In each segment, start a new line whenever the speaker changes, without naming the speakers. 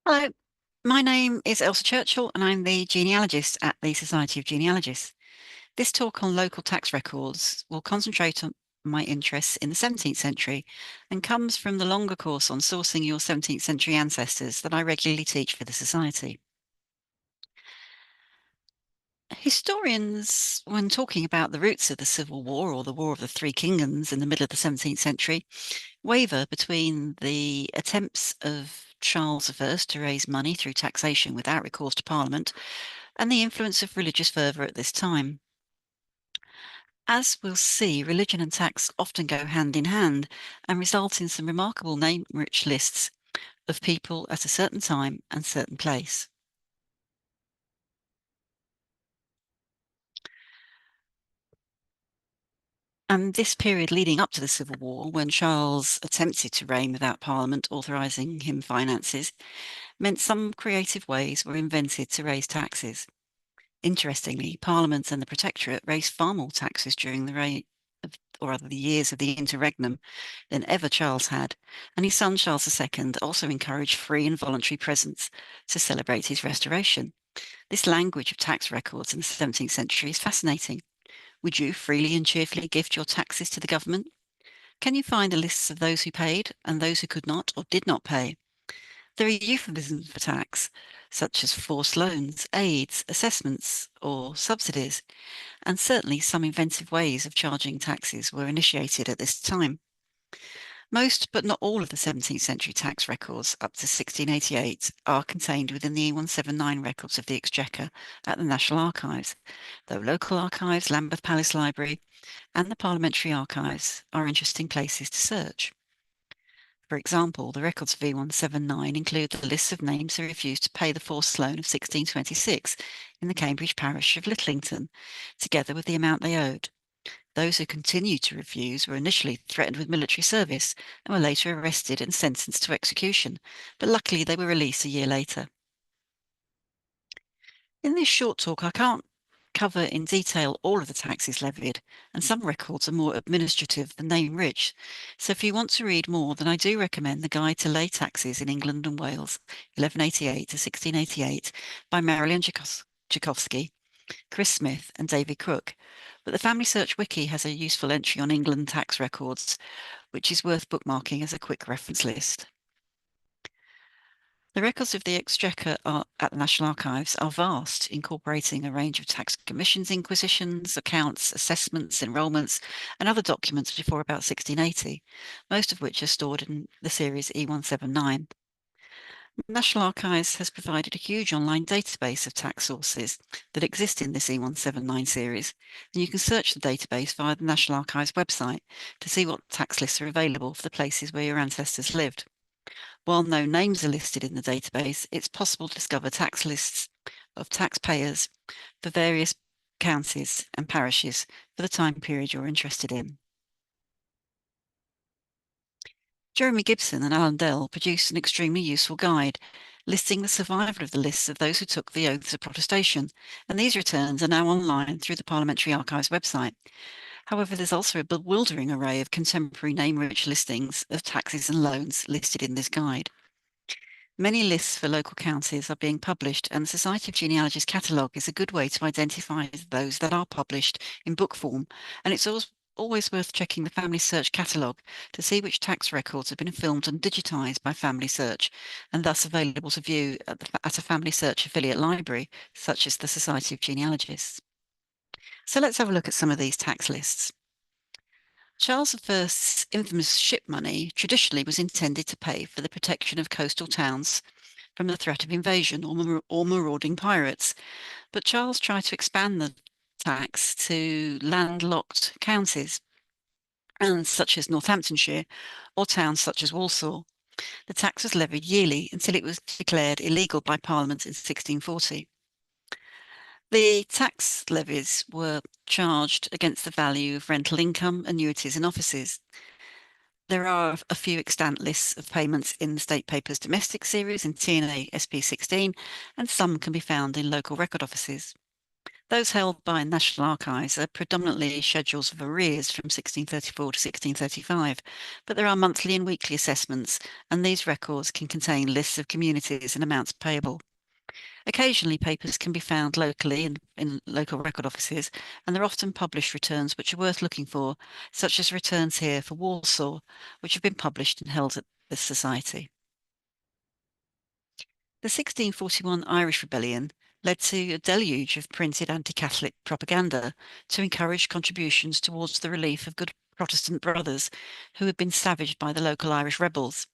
Hello, my name is Elsa Churchill and I'm the genealogist at the Society of Genealogists. This talk on local tax records will concentrate on my interests in the 17th century and comes from the longer course on sourcing your 17th century ancestors that I regularly teach for the Society. Historians, when talking about the roots of the Civil War or the War of the Three Kingdoms in the middle of the 17th century, waver between the attempts of Charles I to raise money through taxation without recourse to Parliament and the influence of religious fervour at this time. As we'll see, religion and tax often go hand in hand and result in some remarkable name-rich lists of people at a certain time and certain place. And this period leading up to the Civil War, when Charles attempted to reign without Parliament authorising him finances, meant some creative ways were invented to raise taxes. Interestingly, Parliament and the Protectorate raised far more taxes during the reign of, or rather the years of the interregnum, than ever Charles had, and his son Charles II also encouraged free and voluntary presents to celebrate his restoration. This language of tax records in the 17th century is fascinating. Would you freely and cheerfully gift your taxes to the government? Can you find the lists of those who paid and those who could not or did not pay? There are euphemisms for tax, such as forced loans, aids, assessments, or subsidies, and certainly some inventive ways of charging taxes were initiated at this time. Most, but not all, of the 17th century tax records up to 1688 are contained within the E179 records of the Exchequer at the National Archives, though local archives, Lambeth Palace Library, and the Parliamentary Archives are interesting places to search. For example, the records of E179 include the lists of names who refused to pay the forced loan of 1626 in the Cambridge parish of Littlington, together with the amount they owed. Those who continued to refuse were initially threatened with military service and were later arrested and sentenced to execution, but luckily they were released a year later. In this short talk, I can't cover in detail all of the taxes levied, and some records are more administrative than name-rich. So if you want to read more, then I do recommend the Guide to Lay Taxes in England and Wales, 1188 to 1688, by Marilyn Tchaikovsky, Chris Smith, and David Crook. But the Family Search Wiki has a useful entry on England tax records, which is worth bookmarking as a quick reference list. The records of the Exchequer at the National Archives are vast, incorporating a range of tax commissions, inquisitions, accounts, assessments, enrolments, and other documents before about 1680, most of which are stored in the series E179. The National Archives has provided a huge online database of tax sources that exist in this E179 series, and you can search the database via the National Archives website to see what tax lists are available for the places where your ancestors lived. While no names are listed in the database, it's possible to discover tax lists of taxpayers for various counties and parishes for the time period you're interested in. Jeremy Gibson and Alan Dell produced an extremely useful guide listing the survival of the lists of those who took the oaths of protestation, and these returns are now online through the Parliamentary Archives website. However, there's also a bewildering array of contemporary name-rich listings of taxes and loans listed in this guide. Many lists for local counties are being published, and the Society of Genealogists catalogue is a good way to identify those that are published in book form, and it's always worth checking the Family Search catalogue to see which tax records have been filmed and digitised by Family Search, and thus available to view at a Family Search affiliate library, such as the Society of Genealogists. So let's have a look at some of these tax lists. Charles I's infamous ship money traditionally was intended to pay for the protection of coastal towns from the threat of invasion or marauding pirates, but Charles tried to expand the tax to landlocked counties, and such as Northamptonshire, or towns such as Walsall. The tax was levied yearly until it was declared illegal by Parliament in 1640. The tax levies were charged against the value of rental income, annuities, and offices. There are a few extant lists of payments in the State Papers Domestic Series in TNA SP16, and some can be found in local record offices. Those held by National Archives are predominantly schedules of arrears from 1634 to 1635, but there are monthly and weekly assessments, and these records can contain lists of communities and amounts payable. Occasionally, papers can be found locally in local record offices, and they're often published returns which are worth looking for, such as returns here for Walsall, which have been published and held at this society. The 1641 Irish Rebellion led to a deluge of printed anti-Catholic propaganda to encourage contributions towards the relief of good Protestant brothers who had been savaged by the local Irish rebels.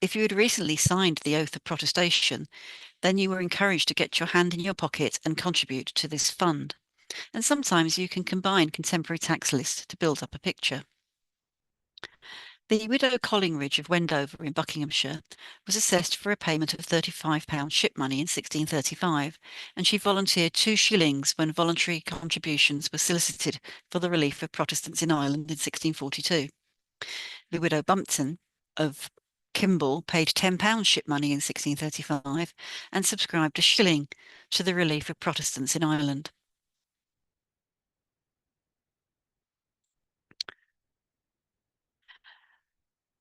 If you had recently signed the oath of protestation, then you were encouraged to get your hand in your pocket and contribute to this fund. And sometimes you can combine contemporary tax lists to build up a picture. The widow Collingridge of Wendover in Buckinghamshire was assessed for a payment of £35 ship money in 1635, and she volunteered 2 shillings when voluntary contributions were solicited for the relief of Protestants in Ireland in 1642. The widow Bumpton of Kimble paid £10 ship money in 1635 and subscribed a shilling to the relief of Protestants in Ireland.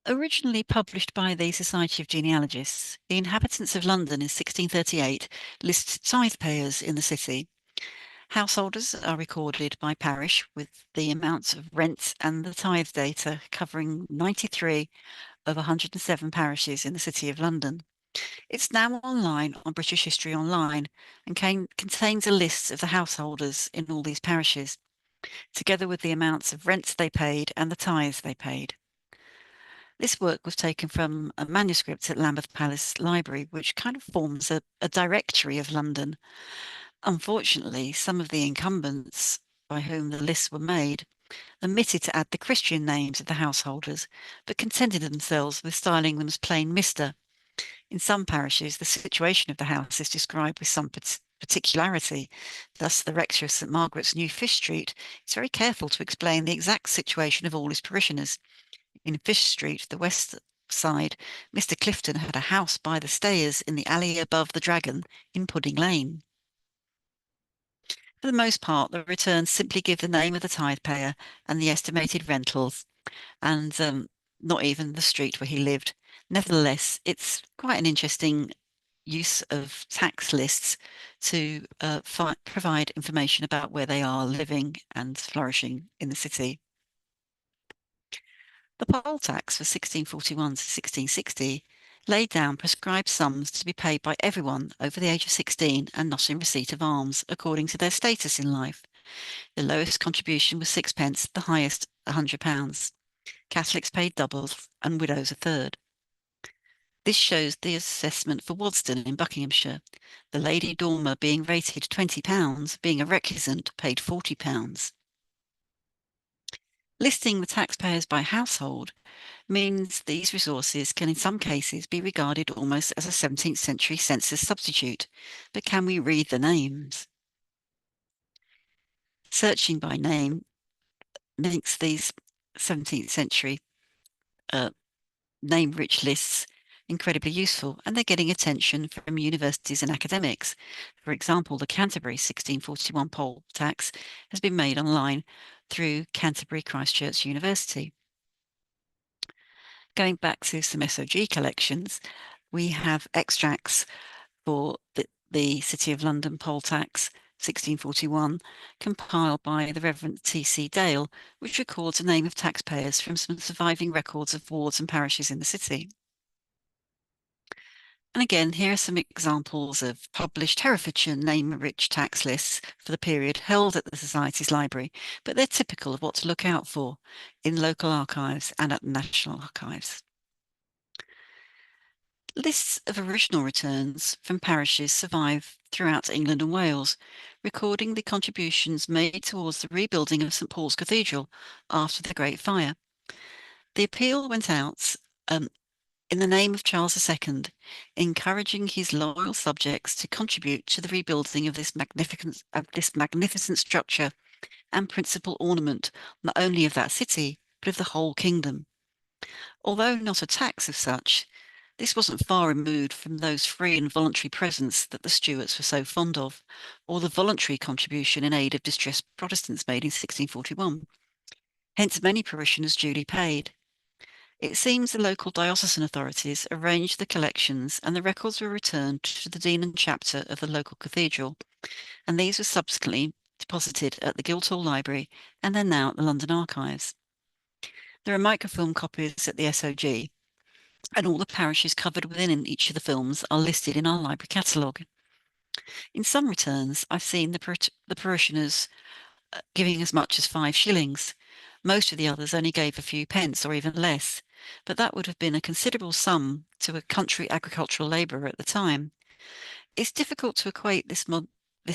Originally published by the Society of Genealogists, The Inhabitants of London in 1638 lists tithe payers in the city. Householders are recorded by parish with the amounts of rent and the tithe data covering 93 of 107 parishes in the City of London. It's now online on British History Online and contains a list of the householders in all these parishes, together with the amounts of rents they paid and the tithes they paid. This work was taken from a manuscript at Lambeth Palace Library, which kind of forms a directory of London. Unfortunately, some of the incumbents by whom the lists were made omitted to add the Christian names of the householders, but contented themselves with styling them as plain Mr. In some parishes, the situation of the house is described with some particularity. Thus, the rector of St Margaret's, New Fish Street, is very careful to explain the exact situation of all his parishioners. In Fish Street, the west side, Mr Clifton had a house by the stairs in the alley above the Dragon in Pudding Lane. For the most part, the returns simply give the name of the tithe payer and the estimated rentals, and not even the street where he lived. Nevertheless, it's quite an interesting use of tax lists to provide information about where they are living and flourishing in the city. The poll tax for 1641 to 1660 laid down prescribed sums to be paid by everyone over the age of 16 and not in receipt of alms, according to their status in life. The lowest contribution was 6p, the highest £100. Catholics paid double and widows a third. This shows the assessment for Wadston in Buckinghamshire. The Lady Dormer being rated £20, being a recusant, paid £40. Listing the taxpayers by household means these resources can in some cases be regarded almost as a 17th century census substitute. But can we read the names? Searching by name makes these 17th century name-rich lists incredibly useful, and they're getting attention from universities and academics. For example, the Canterbury 1641 poll tax has been made online through Canterbury Christchurch University. Going back to some SOG collections, we have extracts for the City of London poll tax 1641, compiled by the Reverend T.C. Dale, which records the name of taxpayers from some surviving records of wards and parishes in the city. And again, here are some examples of published Herefordshire name-rich tax lists for the period held at the Society's library, but they're typical of what to look out for in local archives and at the National Archives. Lists of original returns from parishes survive throughout England and Wales, recording the contributions made towards the rebuilding of St Paul's Cathedral after the Great Fire. The appeal went out in the name of Charles II, encouraging his loyal subjects to contribute to the rebuilding of this magnificent structure and principal ornament, not only of that city, but of the whole kingdom. Although not a tax as such, This wasn't far removed from those free and voluntary presents that the Stuarts were so fond of, or the voluntary contribution in aid of distressed Protestants made in 1641. Hence, many parishioners duly paid. It seems the local diocesan authorities arranged the collections and the records were returned to the dean and chapter of the local cathedral, and these were subsequently deposited at the Guildhall Library and then now at the London Archives. There are microfilm copies at the SOG, and all the parishes covered within each of the films are listed in our library catalogue. In some returns, I've seen the parishioners giving as much as 5 shillings. Most of the others only gave a few pence or even less, but that would have been a considerable sum to a country agricultural labourer at the time. It's difficult to equate this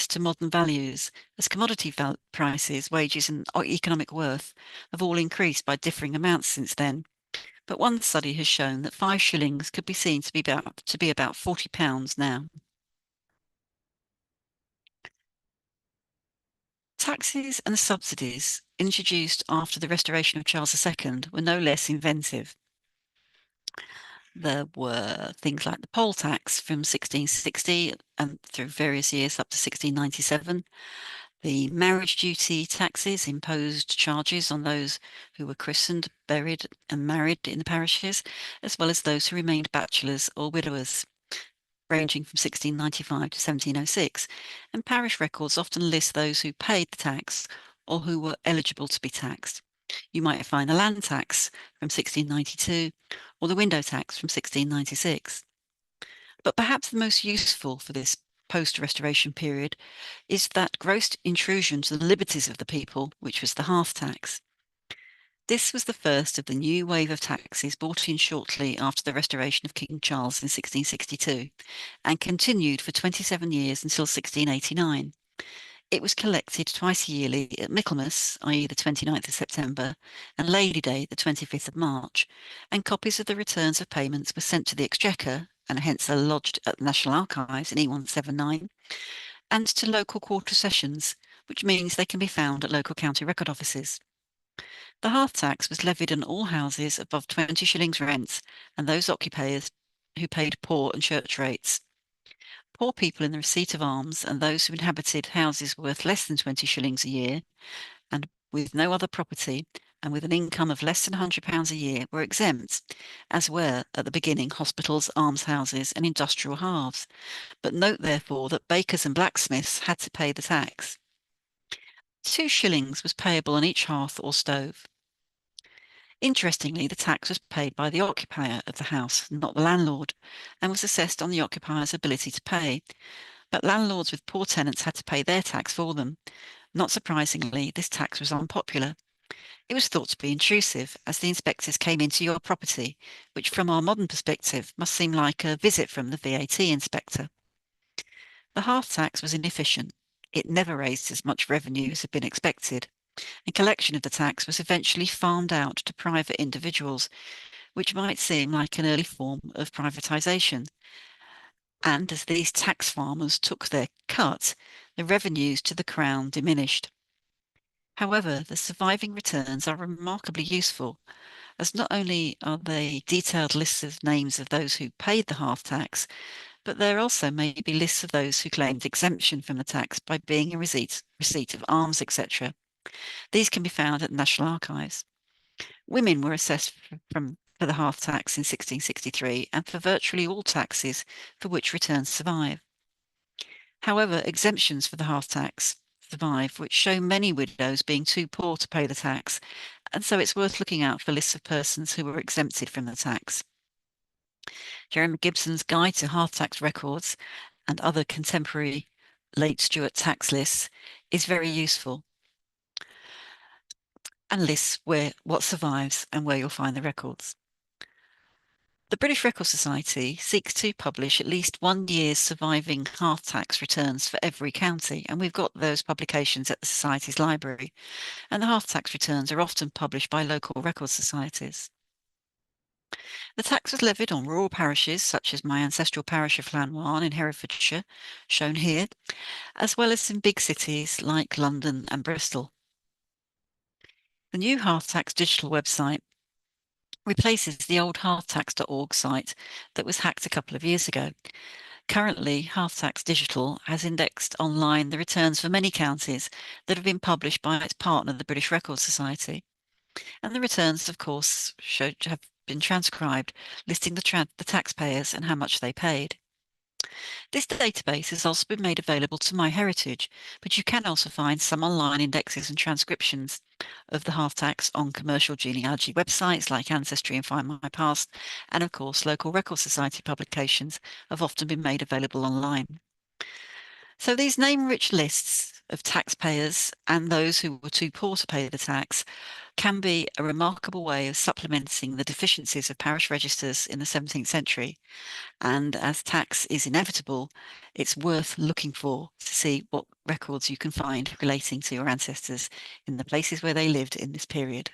to modern values, as commodity prices, wages and economic worth have all increased by differing amounts since then. But one study has shown that 5 shillings could be seen to be about £40 now. Taxes and subsidies introduced after the restoration of Charles II were no less inventive. There were things like the poll tax from 1660 and through various years up to 1697, the marriage duty taxes imposed charges on those who were christened, buried and married in the parishes, as well as those who remained bachelors or widowers, ranging from 1695 to 1706, and parish records often list those who paid the tax or who were eligible to be taxed. You might find the land tax from 1692 or the window tax from 1696. But perhaps the most useful for this post-restoration period is that gross intrusion to the liberties of the people, which was the hearth tax. This was the first of the new wave of taxes brought in shortly after the restoration of King Charles in 1662, and continued for 27 years until 1689. It was collected twice yearly at Michaelmas, i.e. the 29th of September, and Lady Day, the 25th of March, and copies of the returns of payments were sent to the Exchequer, and hence are lodged at the National Archives in E179, and to local quarter sessions, which means they can be found at local county record offices. The hearth tax was levied on all houses above 20 shillings rent, and those occupiers who paid poor and church rates. Poor people in the receipt of alms and those who inhabited houses worth less than 20 shillings a year and with no other property and with an income of less than £100 a year were exempt, as were at the beginning hospitals, almshouses and industrial halves. But note therefore that bakers and blacksmiths had to pay the tax. 2 shillings was payable on each hearth or stove. Interestingly, the tax was paid by the occupier of the house, not the landlord, and was assessed on the occupier's ability to pay. But landlords with poor tenants had to pay their tax for them. Not surprisingly, this tax was unpopular. It was thought to be intrusive, as the inspectors came into your property, which from our modern perspective must seem like a visit from the VAT inspector. The hearth tax was inefficient. It never raised as much revenue as had been expected, and collection of the tax was eventually farmed out to private individuals, which might seem like an early form of privatisation. And as these tax farmers took their cut, the revenues to the Crown diminished. However, the surviving returns are remarkably useful, as not only are they detailed lists of names of those who paid the hearth tax, but there also may be lists of those who claimed exemption from the tax by being in receipt of alms, etc. These can be found at the National Archives. Women were assessed for the hearth tax in 1663 and for virtually all taxes for which returns survive. However, exemptions for the hearth tax survive, which show many widows being too poor to pay the tax, and so it's worth looking out for lists of persons who were exempted from the tax. Jeremy Gibson's Guide to Hearth Tax Records and other contemporary late Stuart tax lists is very useful and lists what survives and where you'll find the records. The British Record Society seeks to publish at least 1 year's surviving hearth tax returns for every county, and we've got those publications at the Society's library, and the hearth tax returns are often published by local record societies. The tax was levied on rural parishes, such as my ancestral parish of Llanwan in Herefordshire, shown here, as well as in big cities like London and Bristol. The new hearth tax digital website replaces the old hearthtax.org site that was hacked a couple of years ago. Currently, Hearthtax Digital has indexed online the returns for many counties that have been published by its partner, the British Record Society. And the returns, of course, have been transcribed, listing the taxpayers and how much they paid. This database has also been made available to MyHeritage, but you can also find some online indexes and transcriptions of the Hearthtax on commercial genealogy websites like Ancestry and Find My Past, and of course local Record Society publications have often been made available online. So these name-rich lists of taxpayers and those who were too poor to pay the tax can be a remarkable way of supplementing the deficiencies of parish registers in the 17th century. And as tax is inevitable, it's worth looking for to see what records you can find relating to your ancestors in the places where they lived in this period.